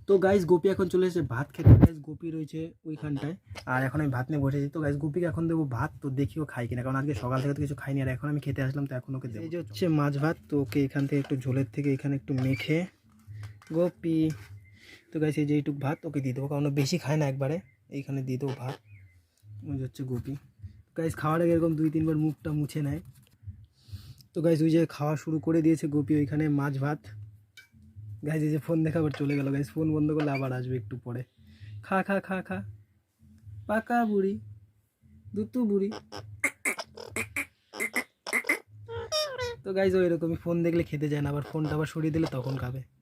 তো গাইস গোপী এখন চলে এসেছে ভাত খেতে। গাইস গোপী রয়েছে ওইখানটায়, আর এখন আমি ভাত নিয়ে বসেছি। তো গাইস গোপীকে এখন দেবো ভাত, তো দেখিও খাই কিনা, কারণ আজকে সকাল থেকে তো কিছু খাইনি, আর এখন আমি খেতে আসলাম, তো এখন ওকে দেবো। এই যে হচ্ছে মাছ ভাত, তো ওকে এখান থেকে একটু ঝোলের থেকে এখানে একটু মেখে গোপী। তো গাইস এই যে এইটুকু ভাত ওকে দিয়ে দেবো, কারণ ও বেশি খায় না একবারে, এইখানে দিয়ে দেবো ভাত। ওই যে হচ্ছে গোপী। গাইস খাওয়ার আগে এরকম 2-3 বার মুখটা মুছে নেয়। তো গাইস ওই যে খাওয়া শুরু করে দিয়েছে গোপী, ওইখানে মাছ ভাত। গাইস এই যে ফোন দেখা আবার চলে গেল। গাইস ফোন বন্ধ করলে আবার আসবে একটু পরে। খা খা খা খা, পাকা বুড়ি, দুতু বুড়ি। তো গাইস ও এরকমই ফোন দেখলে খেতে যায় না, আবার ফোনটা আবার সরিয়ে দিলে তখন খাবে।